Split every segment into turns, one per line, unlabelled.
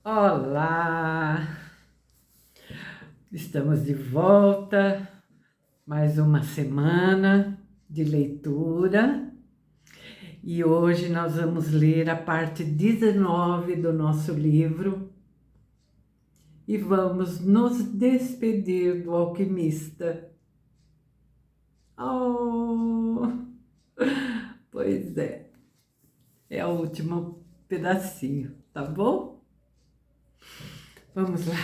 Olá! Estamos de volta, mais uma semana de leitura e hoje nós vamos ler a parte 19 do nosso livro e vamos nos despedir do alquimista. Oh, pois é o último pedacinho, tá bom? Vamos lá.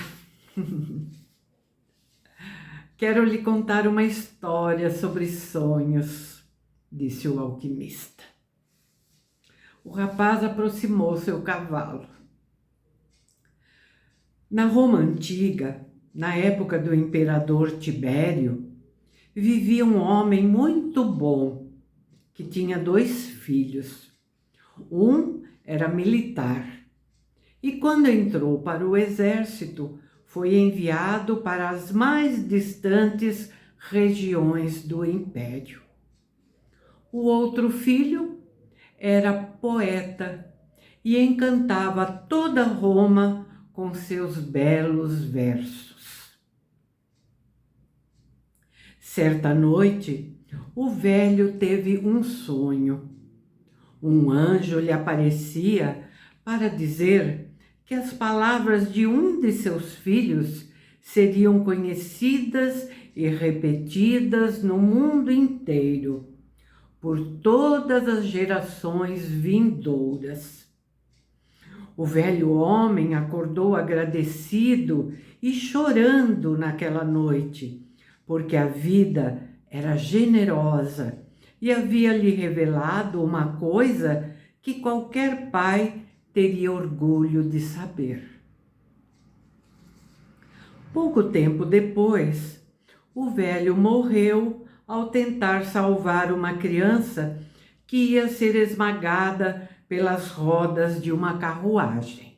Quero lhe contar uma história sobre sonhos, disse o alquimista. O rapaz aproximou seu cavalo. Na Roma antiga, na época do imperador Tibério, vivia um homem muito bom que tinha 2 filhos. Um era militar e, quando entrou para o exército, foi enviado para as mais distantes regiões do império. O outro filho era poeta e encantava toda Roma com seus belos versos. Certa noite, o velho teve um sonho. Um anjo lhe aparecia para dizer que as palavras de um de seus filhos seriam conhecidas e repetidas no mundo inteiro, por todas as gerações vindouras. O velho homem acordou agradecido e chorando naquela noite, porque a vida era generosa e havia lhe revelado uma coisa que qualquer pai teria orgulho de saber. Pouco tempo depois, o velho morreu ao tentar salvar uma criança que ia ser esmagada pelas rodas de uma carruagem.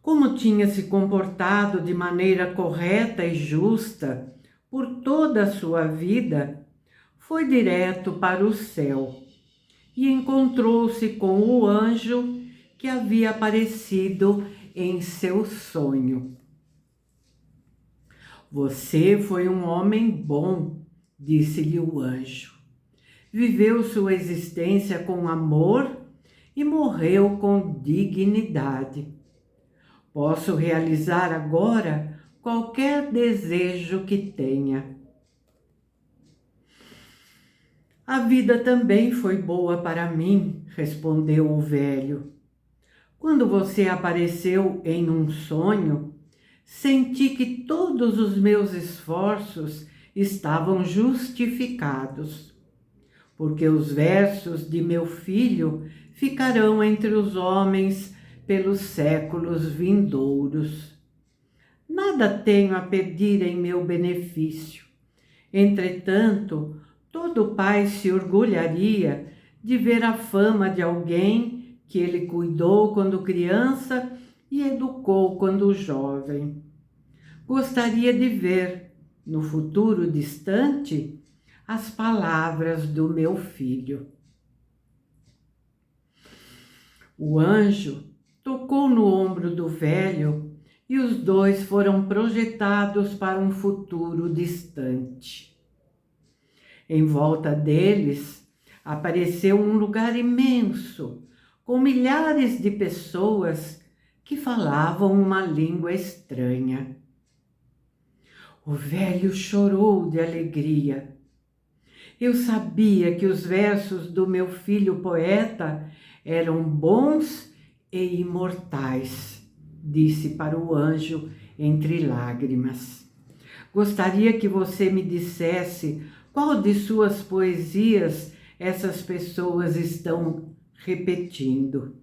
Como tinha se comportado de maneira correta e justa por toda a sua vida, foi direto para o céu e encontrou-se com o anjo que havia aparecido em seu sonho. Você foi um homem bom, disse-lhe o anjo. Viveu sua existência com amor e morreu com dignidade. Posso realizar agora qualquer desejo que tenha. A vida também foi boa para mim, respondeu o velho. Quando você apareceu em um sonho, senti que todos os meus esforços estavam justificados, porque os versos de meu filho ficarão entre os homens pelos séculos vindouros. Nada tenho a pedir em meu benefício. Entretanto, todo pai se orgulharia de ver a fama de alguém que ele cuidou quando criança e educou quando jovem. Gostaria de ver, no futuro distante, as palavras do meu filho. O anjo tocou no ombro do velho e os dois foram projetados para um futuro distante. Em volta deles apareceu um lugar imenso, com milhares de pessoas que falavam uma língua estranha. O velho chorou de alegria. Eu sabia que os versos do meu filho poeta eram bons e imortais, disse para o anjo entre lágrimas. Gostaria que você me dissesse qual de suas poesias essas pessoas estão repetindo.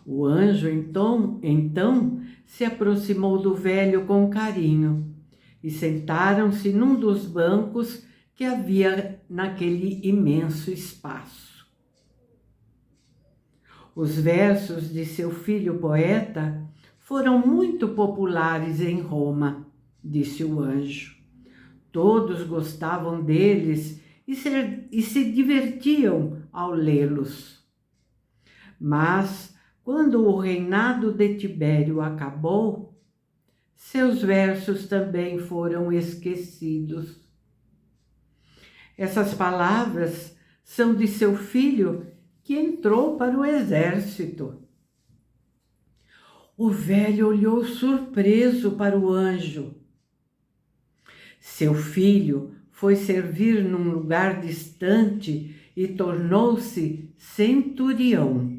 O anjo então se aproximou do velho com carinho e sentaram-se num dos bancos que havia naquele imenso espaço. Os versos de seu filho poeta foram muito populares em Roma, disse o anjo. Todos gostavam deles e se divertiam ao lê-los. Mas, quando o reinado de Tibério acabou, seus versos também foram esquecidos. Essas palavras são de seu filho que entrou para o exército. O velho olhou surpreso para o anjo. Seu filho foi servir num lugar distante e tornou-se centurião.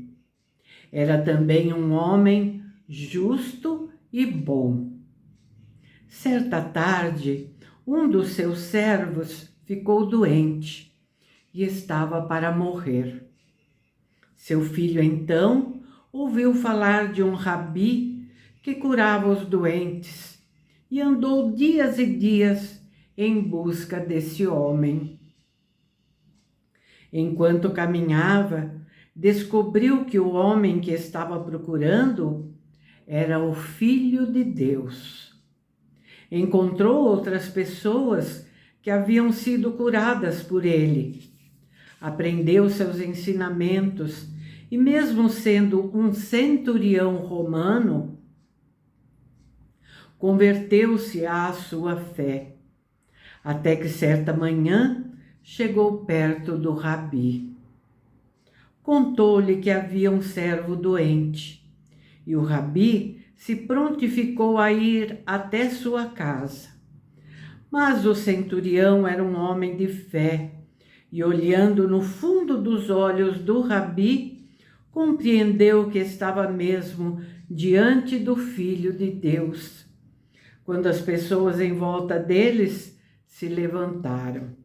Era também um homem justo e bom. Certa tarde, um dos seus servos ficou doente e estava para morrer. Seu filho, então, ouviu falar de um rabi que curava os doentes e andou dias e dias em busca desse homem. Enquanto caminhava, descobriu que o homem que estava procurando era o Filho de Deus. Encontrou outras pessoas que haviam sido curadas por ele. Aprendeu seus ensinamentos e, mesmo sendo um centurião romano, converteu-se à sua fé, até que certa manhã chegou perto do rabi. Contou-lhe que havia um servo doente, e o rabi se prontificou a ir até sua casa. Mas o centurião era um homem de fé, e olhando no fundo dos olhos do rabi, compreendeu que estava mesmo diante do Filho de Deus, quando as pessoas em volta deles se levantaram.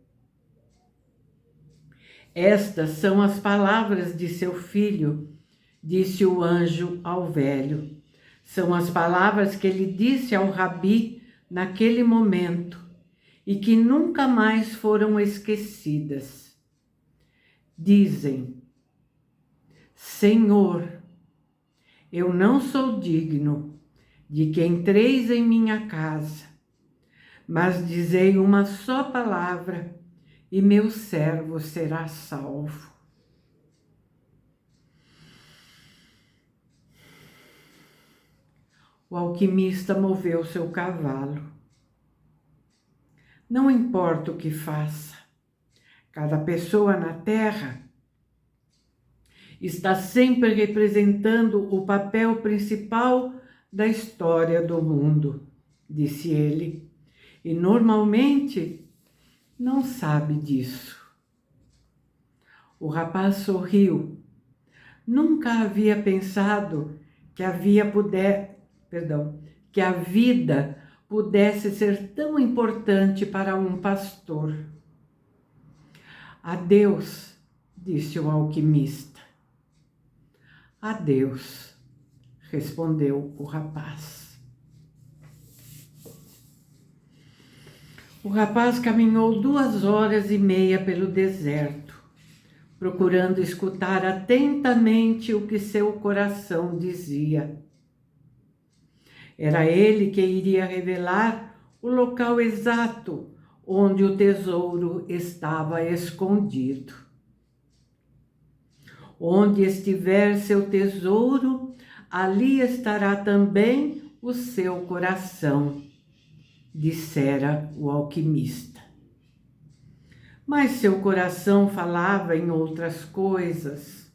Estas são as palavras de seu filho, disse o anjo ao velho. São as palavras que ele disse ao rabi naquele momento e que nunca mais foram esquecidas. Dizem: Senhor, eu não sou digno de que entreis em minha casa, mas dizei uma só palavra e meu servo será salvo. O alquimista moveu seu cavalo. Não importa o que faça, cada pessoa na Terra está sempre representando o papel principal da história do mundo, disse ele, e normalmente não sabe disso. O rapaz sorriu. Nunca havia pensado que a vida pudesse ser tão importante para um pastor. Adeus, disse o alquimista. Adeus, respondeu o rapaz. O rapaz caminhou 2 horas e meia pelo deserto, procurando escutar atentamente o que seu coração dizia. Era ele que iria revelar o local exato onde o tesouro estava escondido. Onde estiver seu tesouro, ali estará também o seu coração, dissera o alquimista. Mas seu coração falava em outras coisas.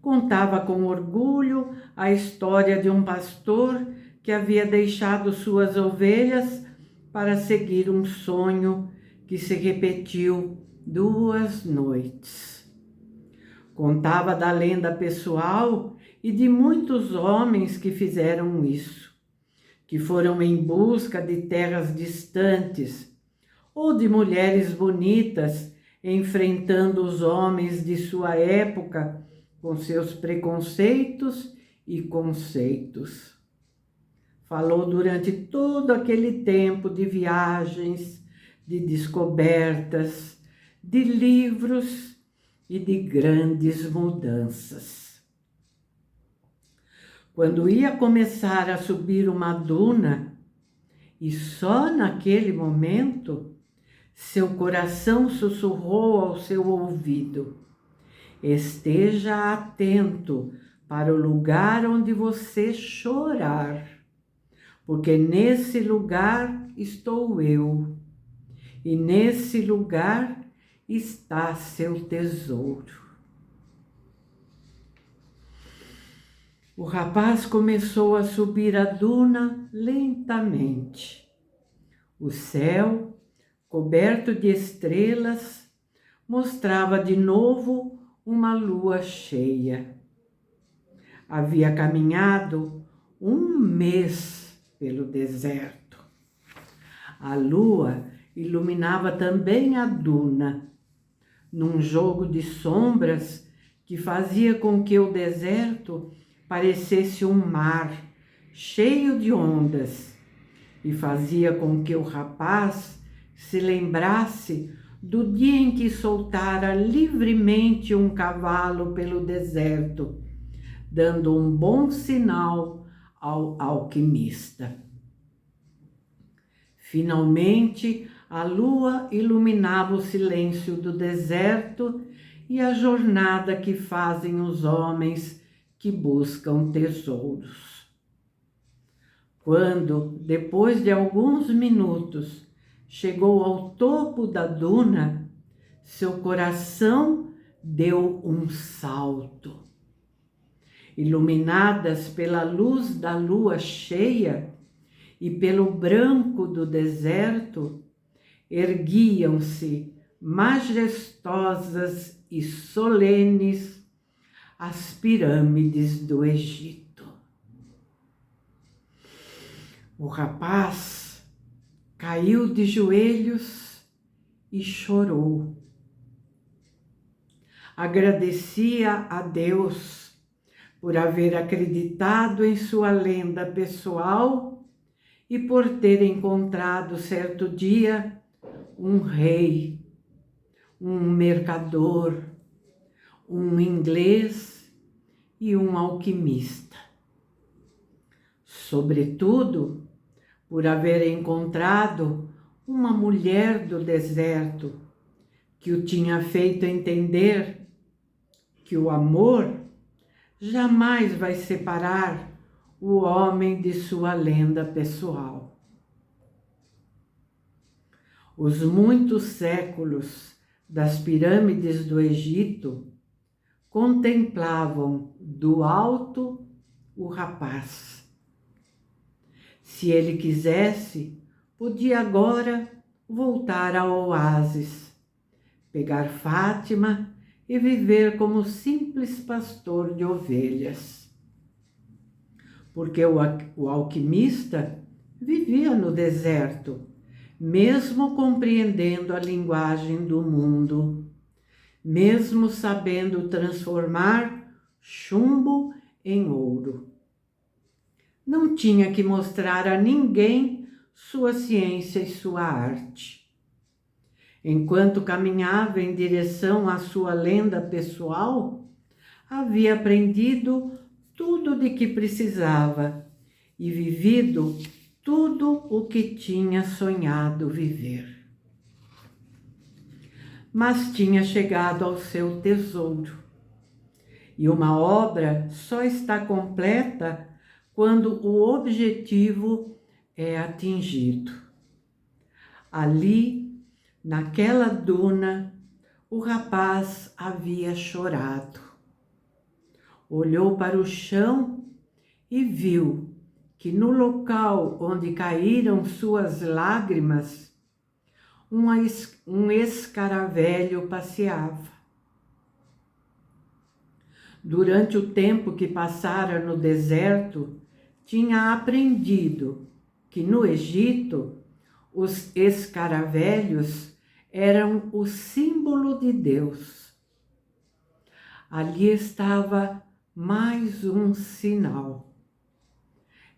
Contava com orgulho a história de um pastor que havia deixado suas ovelhas para seguir um sonho que se repetiu 2 noites. Contava da lenda pessoal e de muitos homens que fizeram isso, que foram em busca de terras distantes, ou de mulheres bonitas enfrentando os homens de sua época com seus preconceitos e conceitos. Falou durante todo aquele tempo de viagens, de descobertas, de livros e de grandes mudanças. Quando ia começar a subir uma duna, e só naquele momento, seu coração sussurrou ao seu ouvido: esteja atento para o lugar onde você chorar, porque nesse lugar estou eu, e nesse lugar está seu tesouro. O rapaz começou a subir a duna lentamente. O céu, coberto de estrelas, mostrava de novo uma lua cheia. Havia caminhado um mês pelo deserto. A lua iluminava também a duna, num jogo de sombras que fazia com que o deserto parecesse um mar cheio de ondas e fazia com que o rapaz se lembrasse do dia em que soltara livremente um cavalo pelo deserto, dando um bom sinal ao alquimista. Finalmente, a lua iluminava o silêncio do deserto e a jornada que fazem os homens que buscam tesouros. Quando, depois de alguns minutos, chegou ao topo da duna, seu coração deu um salto. Iluminadas pela luz da lua cheia e pelo branco do deserto, erguiam-se majestosas e solenes as pirâmides do Egito. O rapaz caiu de joelhos e chorou. Agradecia a Deus por haver acreditado em sua lenda pessoal e por ter encontrado certo dia um rei, um mercador, um inglês e um alquimista. Sobretudo, por haver encontrado uma mulher do deserto que o tinha feito entender que o amor jamais vai separar o homem de sua lenda pessoal. Os muitos séculos das pirâmides do Egito contemplavam do alto o rapaz. Se ele quisesse, podia agora voltar ao oásis, pegar Fátima e viver como simples pastor de ovelhas. Porque o alquimista vivia no deserto, mesmo compreendendo a linguagem do mundo, mesmo sabendo transformar chumbo em ouro. Não tinha que mostrar a ninguém sua ciência e sua arte. Enquanto caminhava em direção à sua lenda pessoal, havia aprendido tudo de que precisava e vivido tudo o que tinha sonhado viver. Mas tinha chegado ao seu tesouro, e uma obra só está completa quando o objetivo é atingido. Ali, naquela duna, o rapaz havia chorado. Olhou para o chão e viu que no local onde caíram suas lágrimas, um escaravelho passeava. Durante o tempo que passara no deserto, tinha aprendido que no Egito os escaravelhos eram o símbolo de Deus. Ali estava mais um sinal.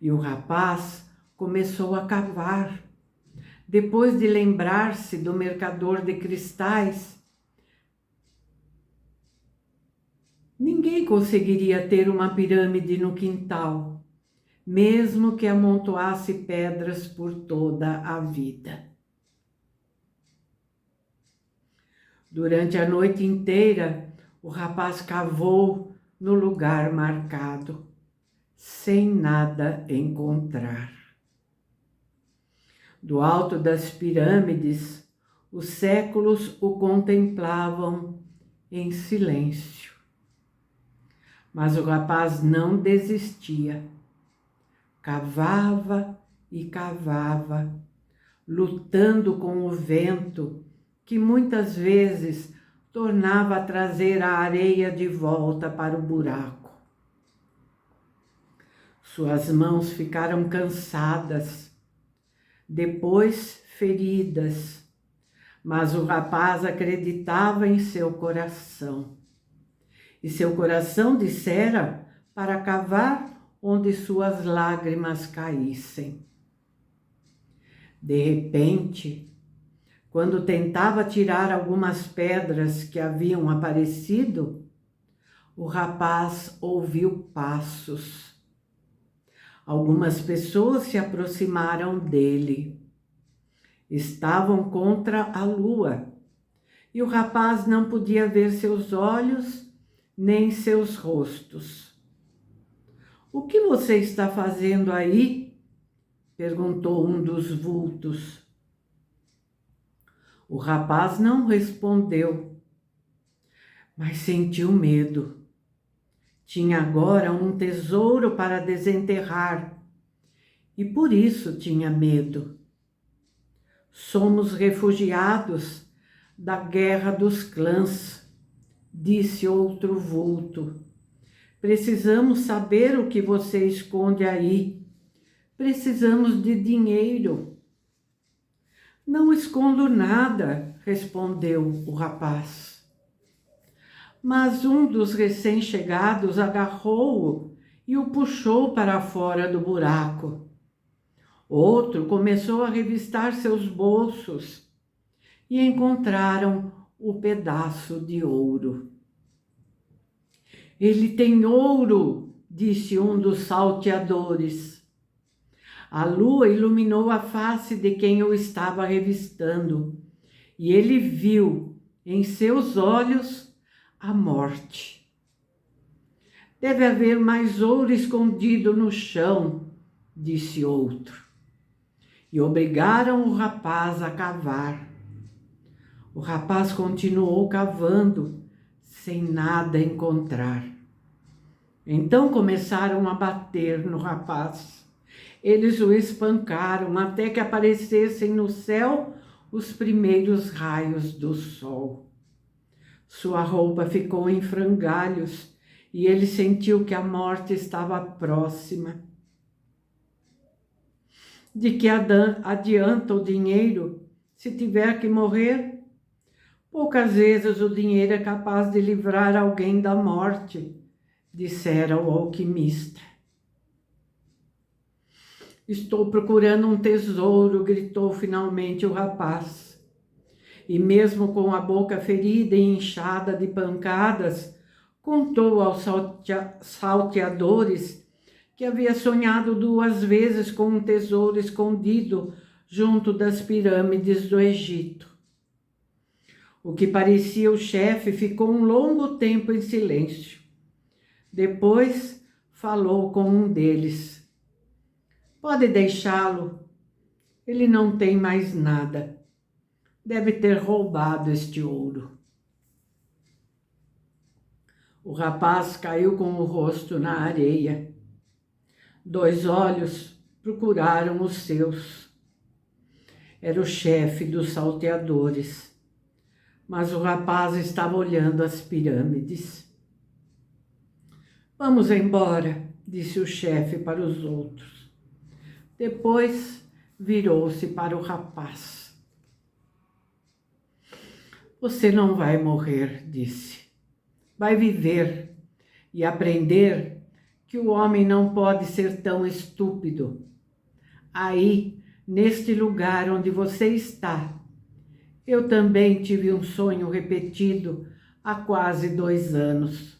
E o rapaz começou a cavar. Depois de lembrar-se do mercador de cristais, ninguém conseguiria ter uma pirâmide no quintal, mesmo que amontoasse pedras por toda a vida. Durante a noite inteira, o rapaz cavou no lugar marcado, sem nada encontrar. Do alto das pirâmides, os séculos o contemplavam em silêncio. Mas o rapaz não desistia. Cavava e cavava, lutando com o vento, que muitas vezes tornava a trazer a areia de volta para o buraco. Suas mãos ficaram cansadas, depois feridas, mas o rapaz acreditava em seu coração. E seu coração dissera para cavar onde suas lágrimas caíssem. De repente, quando tentava tirar algumas pedras que haviam aparecido, o rapaz ouviu passos. Algumas pessoas se aproximaram dele. Estavam contra a lua, e o rapaz não podia ver seus olhos nem seus rostos. "O que você está fazendo aí?" perguntou um dos vultos. O rapaz não respondeu, mas sentiu medo. Tinha agora um tesouro para desenterrar e por isso tinha medo. "Somos refugiados da guerra dos clãs", disse outro vulto. "Precisamos saber o que você esconde aí. Precisamos de dinheiro." "Não escondo nada", respondeu o rapaz. Mas um dos recém-chegados agarrou-o e o puxou para fora do buraco. Outro começou a revistar seus bolsos e encontraram o pedaço de ouro. "Ele tem ouro", disse um dos salteadores. A lua iluminou a face de quem o estava revistando, e ele viu em seus olhos a morte. "Deve haver mais ouro escondido no chão", disse outro. E obrigaram o rapaz a cavar. O rapaz continuou cavando, sem nada encontrar. Então começaram a bater no rapaz. Eles o espancaram até que aparecessem no céu os primeiros raios do sol. Sua roupa ficou em frangalhos e ele sentiu que a morte estava próxima. "De que adianta o dinheiro se tiver que morrer? Poucas vezes o dinheiro é capaz de livrar alguém da morte", dissera o alquimista. "Estou procurando um tesouro", gritou finalmente o rapaz. E mesmo com a boca ferida e inchada de pancadas, contou aos salteadores que havia sonhado 2 vezes com um tesouro escondido junto das pirâmides do Egito. O que parecia o chefe ficou um longo tempo em silêncio. Depois falou com um deles. "Pode deixá-lo. Ele não tem mais nada. Deve ter roubado este ouro." O rapaz caiu com o rosto na areia. 2 olhos procuraram os seus. Era o chefe dos salteadores, mas o rapaz estava olhando as pirâmides. "Vamos embora", disse o chefe para os outros. Depois virou-se para o rapaz. "Você não vai morrer", disse. "Vai viver e aprender que o homem não pode ser tão estúpido. Aí, neste lugar onde você está, eu também tive um sonho repetido há quase 2 anos.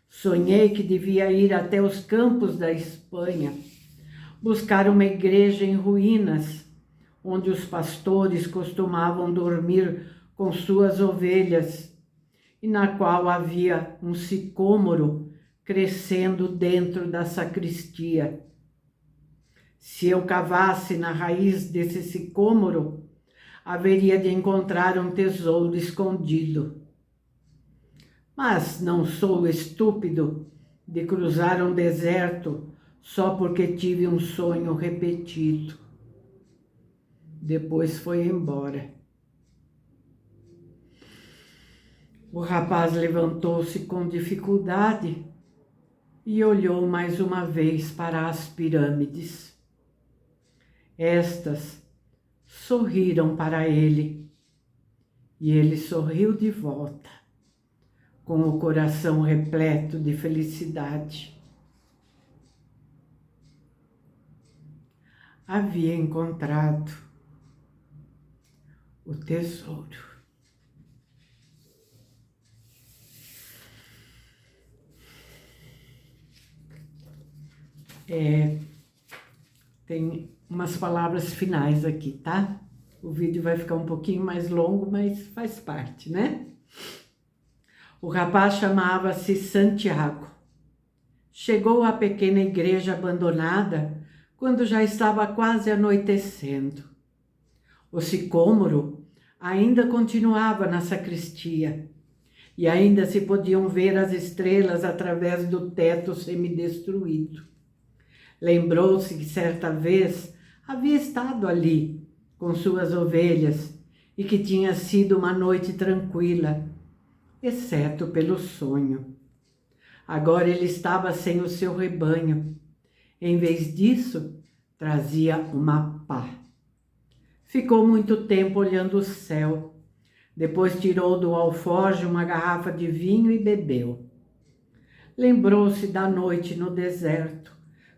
Sonhei que devia ir até os campos da Espanha, buscar uma igreja em ruínas, onde os pastores costumavam dormir com suas ovelhas, e na qual havia um sicômoro crescendo dentro da sacristia. Se eu cavasse na raiz desse sicômoro, haveria de encontrar um tesouro escondido. Mas não sou estúpido de cruzar um deserto só porque tive um sonho repetido. Depois foi embora. O rapaz levantou-se com dificuldade e olhou mais uma vez para as pirâmides. Estas sorriram para ele e ele sorriu de volta, com o coração repleto de felicidade. Havia encontrado o tesouro. Tem umas palavras finais aqui, tá? O vídeo vai ficar um pouquinho mais longo, mas faz parte, né? O rapaz chamava-se Santiago. Chegou à pequena igreja abandonada quando já estava quase anoitecendo. O sicômoro ainda continuava na sacristia e ainda se podiam ver as estrelas através do teto semidestruído. Lembrou-se que certa vez havia estado ali com suas ovelhas e que tinha sido uma noite tranquila, exceto pelo sonho. Agora ele estava sem o seu rebanho. Em vez disso, trazia uma pá. Ficou muito tempo olhando o céu. Depois tirou do alforje uma garrafa de vinho e bebeu. Lembrou-se da noite no deserto,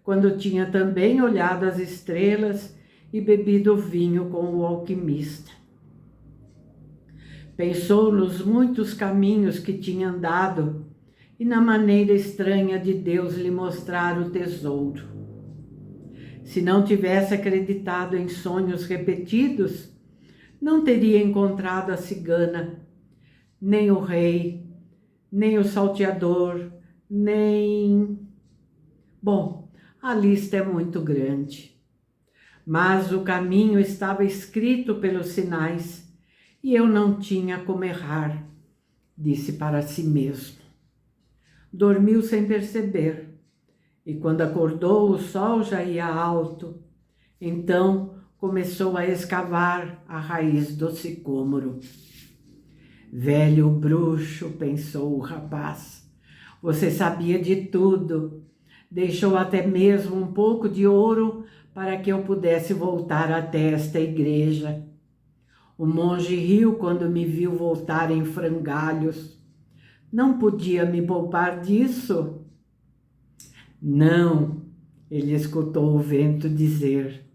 quando tinha também olhado as estrelas e bebido vinho com o alquimista. Pensou nos muitos caminhos que tinha andado e na maneira estranha de Deus lhe mostrar o tesouro. Se não tivesse acreditado em sonhos repetidos, não teria encontrado a cigana, nem o rei, nem o salteador, nem... Bom, a lista é muito grande. Mas o caminho estava escrito pelos sinais e eu não tinha como errar, disse para si mesmo. Dormiu sem perceber e quando acordou o sol já ia alto. Então começou a escavar a raiz do sicômoro. Velho bruxo, pensou o rapaz, você sabia de tudo. Deixou até mesmo um pouco de ouro para que eu pudesse voltar até esta igreja. O monge riu quando me viu voltar em frangalhos. Não podia me poupar disso? Não, ele escutou o vento dizer.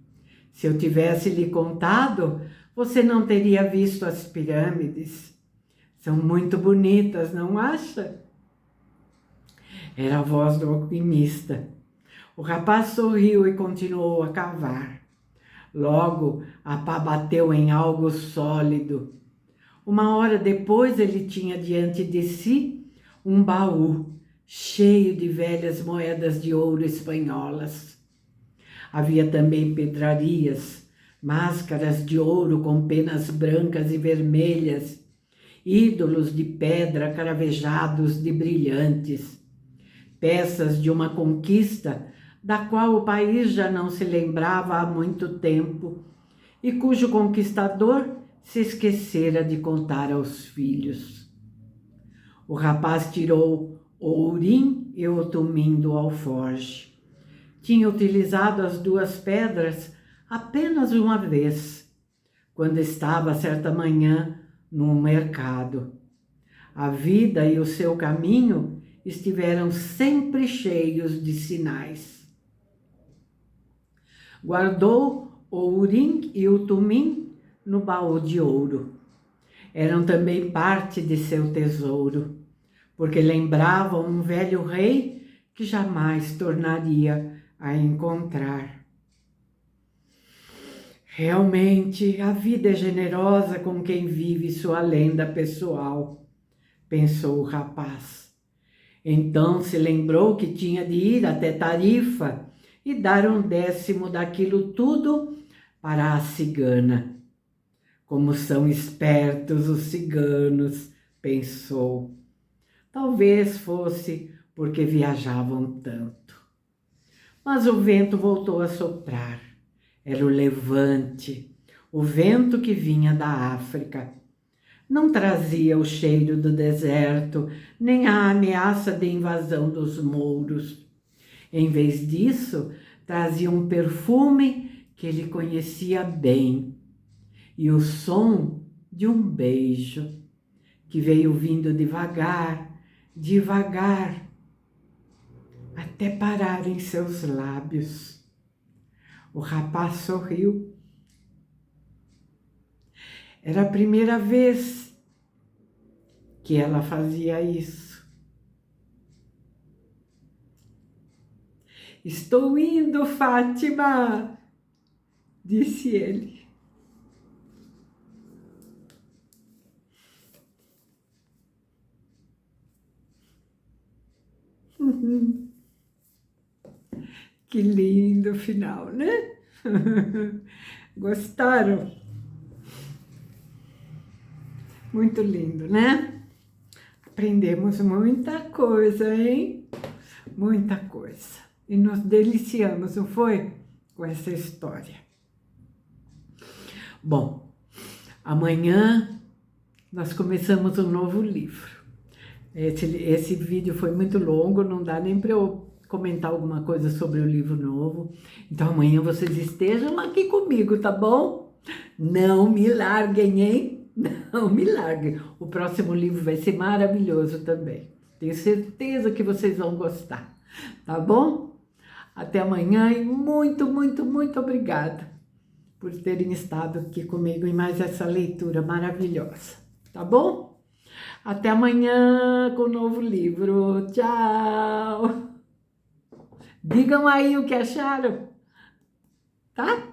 Se eu tivesse lhe contado, você não teria visto as pirâmides. São muito bonitas, não acha? Era a voz do alquimista. O rapaz sorriu e continuou a cavar. Logo, a pá bateu em algo sólido. Uma hora depois, ele tinha diante de si um baú cheio de velhas moedas de ouro espanholas. Havia também pedrarias, máscaras de ouro com penas brancas e vermelhas, ídolos de pedra cravejados de brilhantes, peças de uma conquista da qual o país já não se lembrava há muito tempo e cujo conquistador se esquecera de contar aos filhos. O rapaz tirou o urim e o tumim do alforje. Tinha utilizado as duas pedras apenas uma vez, quando estava certa manhã no mercado. A vida e o seu caminho estiveram sempre cheios de sinais. Guardou o urim e o tumim no baú de ouro. Eram também parte de seu tesouro, porque lembravam um velho rei que jamais tornaria a encontrar. Realmente, a vida é generosa com quem vive sua lenda pessoal, pensou o rapaz. Então se lembrou que tinha de ir até Tarifa e dar 1/10 daquilo tudo para a cigana. Como são espertos os ciganos, pensou. Talvez fosse porque viajavam tanto. Mas o vento voltou a soprar. Era o levante, o vento que vinha da África. Não trazia o cheiro do deserto, nem a ameaça de invasão dos mouros. Em vez disso, trazia um perfume que ele conhecia bem e o som de um beijo que veio vindo devagar, devagar, até parar em seus lábios. O rapaz sorriu. Era a primeira vez que ela fazia isso. Estou indo, Fátima, disse ele. Que lindo final, né? Gostaram? Muito lindo, né? Aprendemos muita coisa, hein? Muita coisa. E nos deliciamos, não foi? Com essa história. Bom, amanhã nós começamos um novo livro. Esse vídeo foi muito longo, não dá nem para eu comentar alguma coisa sobre o livro novo. Então amanhã vocês estejam aqui comigo, tá bom? Não me larguem, hein? Não me larguem. O próximo livro vai ser maravilhoso também. Tenho certeza que vocês vão gostar, tá bom? Até amanhã e muito, muito, muito obrigada por terem estado aqui comigo em mais essa leitura maravilhosa, tá bom? Até amanhã com um novo livro. Tchau! Digam aí o que acharam, tá?